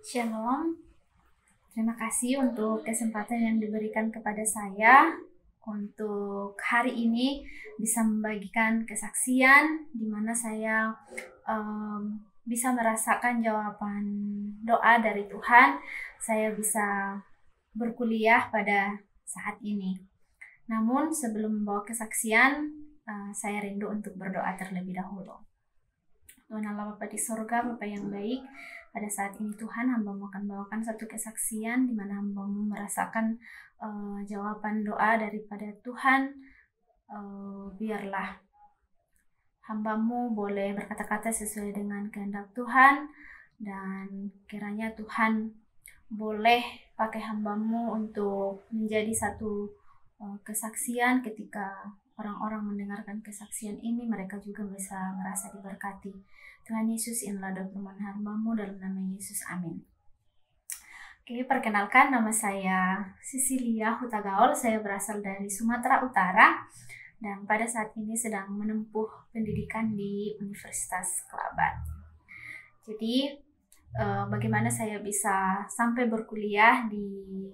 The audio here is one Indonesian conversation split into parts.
Shalom, terima kasih untuk kesempatan yang diberikan kepada saya untuk hari ini bisa membagikan kesaksian di mana saya bisa merasakan jawaban doa dari Tuhan. Saya bisa berkuliah pada saat ini. Namun sebelum membawa kesaksian, saya rindu untuk berdoa terlebih dahulu. Tuhan Allah Bapa di surga, Bapa yang baik, pada saat ini Tuhan, hamba-Mu akan bawakan satu kesaksian di mana hamba-Mu merasakan jawaban doa daripada Tuhan. Biarlah hamba-Mu boleh berkata-kata sesuai dengan kehendak Tuhan, dan kiranya Tuhan boleh pakai hamba-Mu untuk menjadi satu kesaksian. Ketika orang-orang mendengarkan kesaksian ini, mereka juga bisa merasa diberkati. Tuhan Yesus, inilah doa firman hamba-Mu dalam nama Yesus, amin. Oke, perkenalkan, nama saya Cecilia Hutagaol. Saya berasal dari Sumatera Utara dan pada saat ini sedang menempuh pendidikan di Universitas Kelabat. Jadi bagaimana saya bisa sampai berkuliah di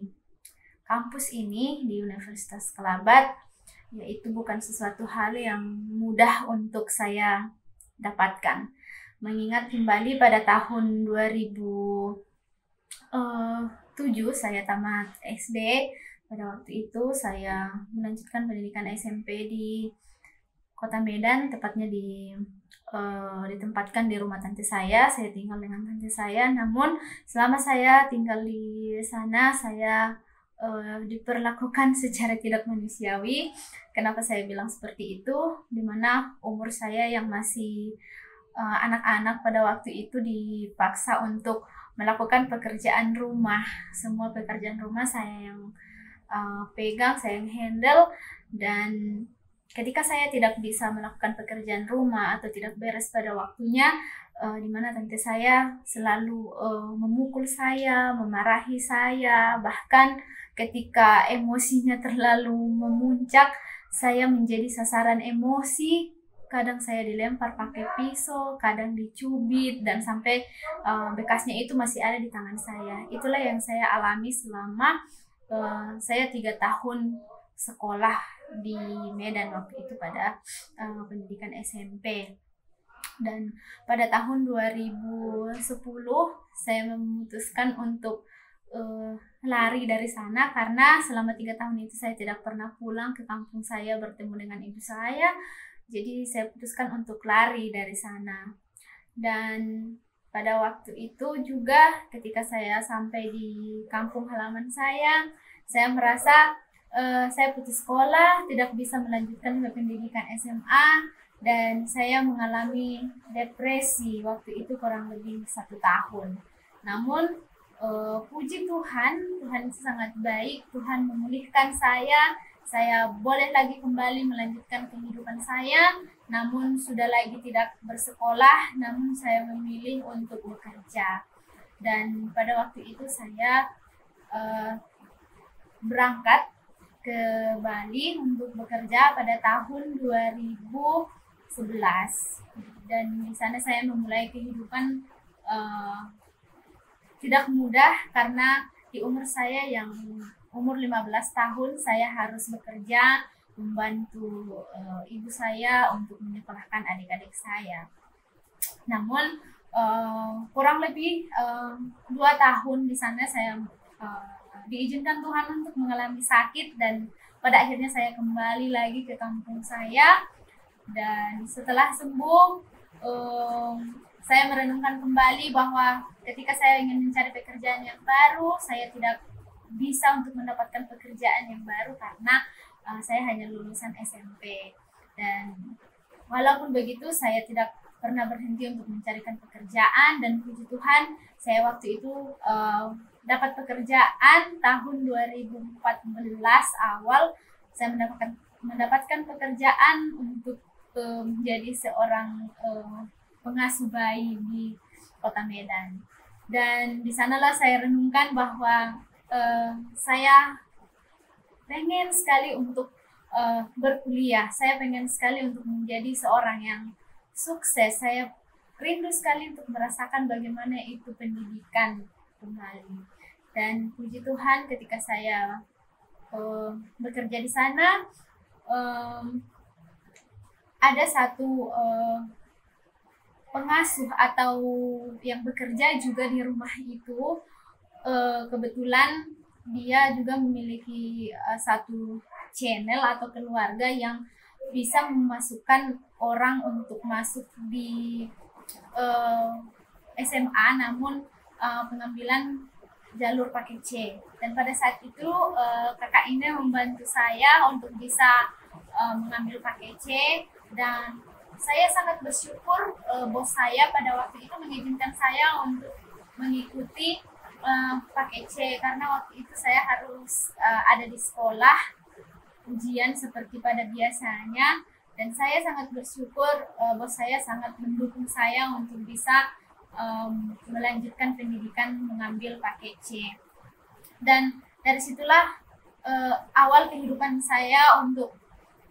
kampus ini di Universitas Kelabat, yaitu bukan sesuatu hal yang mudah untuk saya dapatkan. Mengingat kembali pada tahun 2007 saya tamat SD. Pada waktu itu saya melanjutkan pendidikan SMP di Kota Medan, tepatnya ditempatkan di rumah tante saya. Saya tinggal dengan tante saya. Namun selama saya tinggal di sana, saya diperlakukan secara tidak manusiawi. Kenapa saya bilang seperti itu? Dimana umur saya yang masih anak-anak pada waktu itu dipaksa untuk melakukan pekerjaan rumah. Semua pekerjaan rumah saya yang pegang, saya yang handle, dan ketika saya tidak bisa melakukan pekerjaan rumah atau tidak beres pada waktunya, di mana tante saya selalu memukul saya, memarahi saya, bahkan ketika emosinya terlalu memuncak, saya menjadi sasaran emosi. Kadang saya dilempar pakai pisau, kadang dicubit, dan sampai bekasnya itu masih ada di tangan saya. Itulah yang saya alami selama saya 3 tahun sekolah di Medan waktu itu pada pendidikan SMP. Dan pada tahun 2010 saya memutuskan untuk lari dari sana, karena selama 3 tahun itu saya tidak pernah pulang ke kampung saya bertemu dengan ibu saya. Jadi saya putuskan untuk lari dari sana. Dan pada waktu itu juga ketika saya sampai di kampung halaman saya merasa saya putus sekolah, tidak bisa melanjutkan ke pendidikan SMA, dan saya mengalami depresi waktu itu kurang lebih 1 tahun. Namun puji Tuhan, Tuhan itu sangat baik. Tuhan memulihkan saya boleh lagi kembali melanjutkan kehidupan saya, namun sudah lagi tidak bersekolah, namun saya memilih untuk bekerja. Dan pada waktu itu saya berangkat ke Bali untuk bekerja pada tahun 2011, dan di sana saya memulai kehidupan tidak mudah, karena di umur saya yang umur 15 tahun saya harus bekerja membantu ibu saya untuk menyekolahkan adik-adik saya. Namun kurang lebih 2 tahun di sana saya diizinkan Tuhan untuk mengalami sakit, dan pada akhirnya saya kembali lagi ke kampung saya. Dan setelah sembuh, saya merenungkan kembali bahwa ketika saya ingin mencari pekerjaan yang baru, saya tidak bisa untuk mendapatkan pekerjaan yang baru karena saya hanya lulusan SMP. Dan walaupun begitu, saya tidak pernah berhenti untuk mencarikan pekerjaan, dan puji Tuhan saya waktu itu dapat pekerjaan tahun 2014 awal. Saya mendapatkan pekerjaan untuk menjadi seorang pengasuh bayi di Kota Medan. Dan di sanalah saya renungkan bahwa saya pengen sekali untuk berkuliah. Saya pengen sekali untuk menjadi seorang yang sukses. Saya rindu sekali untuk merasakan bagaimana itu pendidikan kembali. Dan puji Tuhan ketika saya bekerja di sana, ada satu pengasuh atau yang bekerja juga di rumah itu, kebetulan dia juga memiliki satu channel atau keluarga yang bisa memasukkan orang untuk masuk di SMA, namun pengambilan jalur pakai C. Dan pada saat itu kakak ini membantu saya untuk bisa mengambil pakai C, dan saya sangat bersyukur bos saya pada waktu itu mengizinkan saya untuk mengikuti pakai C, karena waktu itu saya harus ada di sekolah ujian seperti pada biasanya, dan saya sangat bersyukur bos saya sangat mendukung saya untuk bisa melanjutkan pendidikan mengambil pakai C. Dan dari situlah awal kehidupan saya untuk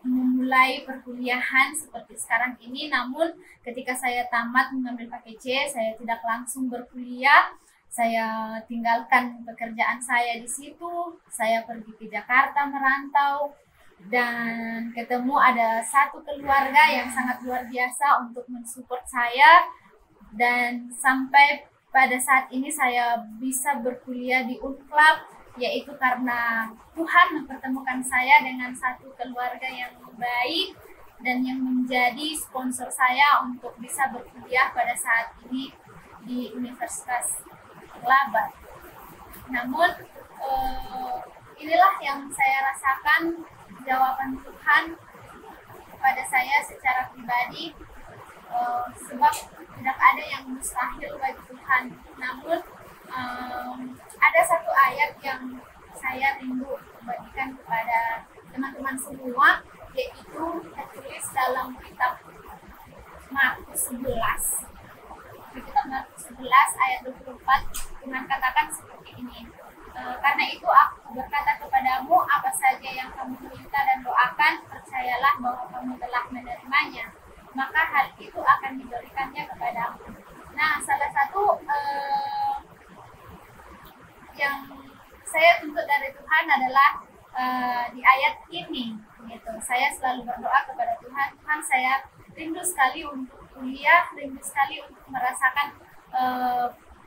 memulai perkuliahan seperti sekarang ini. Namun ketika saya tamat mengambil pakai C, saya tidak langsung berkuliah. Saya tinggalkan pekerjaan saya di situ. Saya pergi ke Jakarta merantau dan ketemu ada satu keluarga yang sangat luar biasa untuk mensupport saya, dan sampai pada saat ini saya bisa berkuliah di Unclub, yaitu karena Tuhan mempertemukan saya dengan satu keluarga yang baik dan yang menjadi sponsor saya untuk bisa berkuliah pada saat ini di Universitas Labat. Namun inilah yang saya rasakan, jawaban Tuhan pada saya secara pribadi, sebab tidak ada yang mustahil bagi Tuhan. Namun ada satu ayat yang saya rindu bagikan kepada teman-teman semua, yaitu tertulis dalam kitab Markus 11. Di kitab Markus 11 ayat 24, Tuhan katakan seperti ini. Karena itu aku berkata kepadamu, apa saja yang kamu minta dan doakan, percayalah bahwa kamu telah menerimanya, maka hal itu akan diberikannya kepadamu. Nah, salah satu yang saya tuntut dari Tuhan adalah di ayat ini, gitu. Saya selalu berdoa kepada Tuhan, Tuhan, saya rindu sekali untuk kuliah, rindu sekali untuk merasakan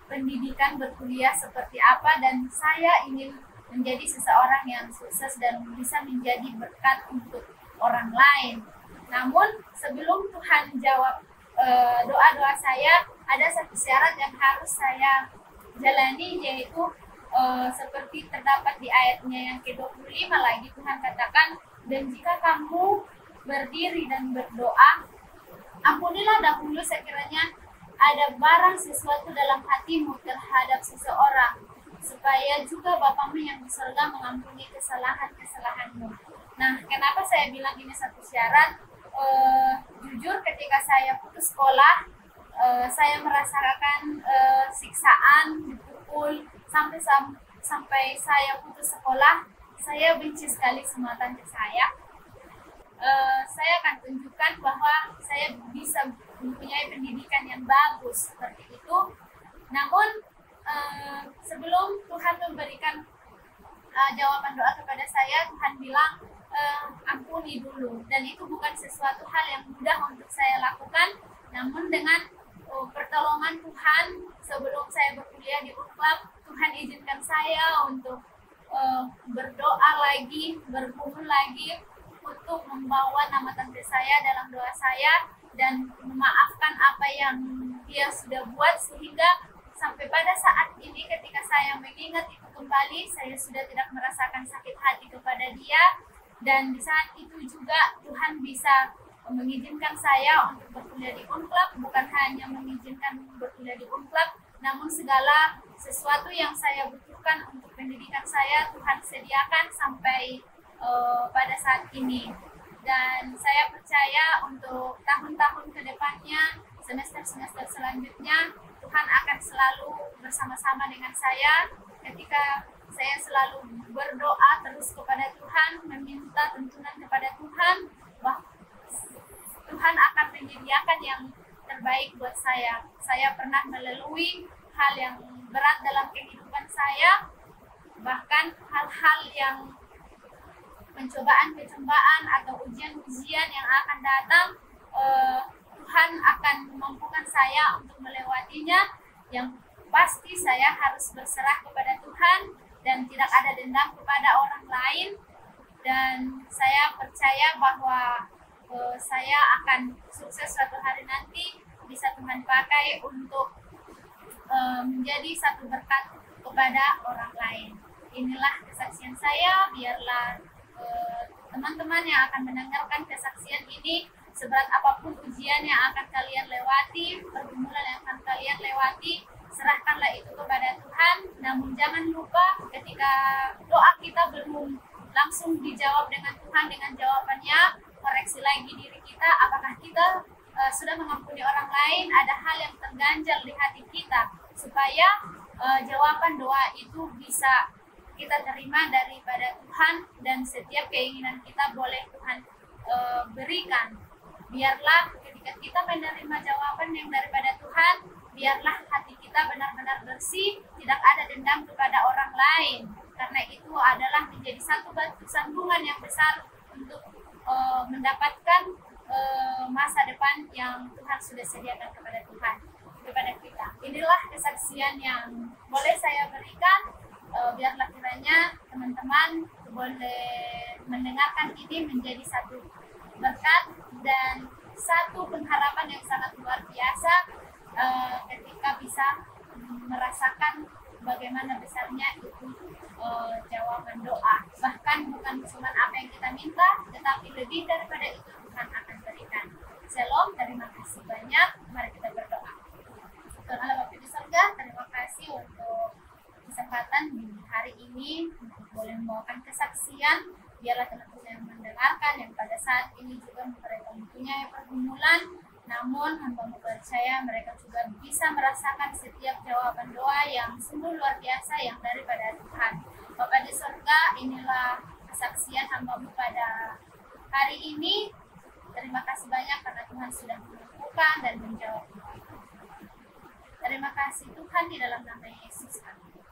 pendidikan berkuliah seperti apa, dan saya ingin menjadi seseorang yang sukses dan bisa menjadi berkat untuk orang lain. Namun sebelum Tuhan jawab doa-doa saya, ada satu syarat yang harus saya jalani, yaitu seperti terdapat di ayatnya yang ke-25 lagi. Tuhan katakan, dan jika kamu berdiri dan berdoa, ampunilah dahulu sekiranya ada barang sesuatu dalam hatimu terhadap seseorang, supaya juga Bapamu yang di surga mengampuni kesalahan-kesalahanmu. Nah, kenapa saya bilang ini satu syarat? Jujur, ketika saya putus sekolah, saya merasakan siksaan, dipukul, sampai saya putus sekolah. Saya benci sekali sama tante saya. Saya akan tunjukkan bahwa saya bisa mempunyai pendidikan yang bagus seperti itu. Namun sebelum Tuhan memberikan jawaban doa kepada saya, Tuhan bilang ampuni dulu, dan itu bukan sesuatu hal yang mudah untuk saya lakukan. Namun dengan pertolongan Tuhan, sebelum saya berkuliah di Unclub, Tuhan izinkan saya untuk berdoa lagi, bergumul lagi untuk membawa nama tante saya dalam doa saya dan memaafkan apa yang dia sudah buat, sehingga sampai pada saat ini ketika saya mengingat itu kembali, saya sudah tidak merasakan sakit hati kepada dia. Dan di saat itu juga Tuhan bisa mengizinkan saya untuk berkuliah di Unclub, bukan hanya mengizinkan berkuliah di Unclub, namun segala sesuatu yang saya butuhkan untuk pendidikan saya Tuhan sediakan sampai pada saat ini. Dan saya percaya untuk tahun-tahun ke depannya, semester-semester selanjutnya, Tuhan akan selalu bersama-sama dengan saya ketika saya selalu berdoa terus kepada Tuhan, meminta tuntunan kepada Tuhan, bahwa Tuhan akan menyediakan yang terbaik buat saya. Saya pernah melalui hal yang berat dalam kehidupan saya, bahkan hal-hal yang pencobaan atau ujian-ujian yang akan datang, Tuhan akan memampukan saya untuk melewatinya. Yang pasti saya harus berserah kepada Tuhan dan tidak ada dendam kepada orang lain, dan saya percaya bahwa saya akan sukses suatu hari nanti, bisa Tuhan pakai untuk menjadi satu berkat kepada orang lain. Inilah kesaksian saya. Biarlah teman-teman yang akan mendengarkan kesaksian ini, seberat apapun ujian yang akan kalian lewati, pergumulan yang akan kalian lewati, serahkanlah itu kepada Tuhan. Namun jangan lupa, ketika doa kita belum langsung dijawab dengan Tuhan dengan jawabannya, koreksi lagi diri kita, apakah kita sudah mengampuni orang lain, ada hal yang terganjal di hati kita, supaya jawaban doa itu bisa kita terima daripada Tuhan, dan setiap keinginan kita boleh Tuhan berikan. Biarlah ketika kita menerima jawaban yang daripada Tuhan, biarlah hati kita benar-benar bersih, tidak ada dendam kepada orang lain, karena itu adalah menjadi satu batu sandungan yang besar untuk mendapatkan masa depan yang Tuhan sudah sediakan kepada kita. Inilah kesaksian yang boleh saya berikan. Biarlah kiranya teman-teman boleh mendengarkan ini menjadi satu berkat dan satu pengharapan yang sangat luar biasa, ketika bisa merasakan bagaimana besarnya itu jawaban doa. Bahkan bukan cuma apa yang kita minta, tetapi lebih daripada itu Tuhan akan berikan. Shalom, terima kasih banyak. Mari kita berdoa. Tuhan Allah Bapa di surga, terima kasih untuk kesempatan di hari ini untuk boleh membawakan kesaksian. Biarlah teman-teman yang mendengarkan, yang pada saat ini juga mereka mempunyai pergumulan, namun hamba-Mu percaya mereka juga bisa merasakan setiap jawaban doa yang sungguh luar biasa yang daripada Tuhan. Bapa di surga, inilah kesaksian hamba-Mu pada hari ini. Terima kasih banyak karena Tuhan sudah menentukan dan menjawab doa. Terima kasih Tuhan, di dalam nama Yesus. Amin.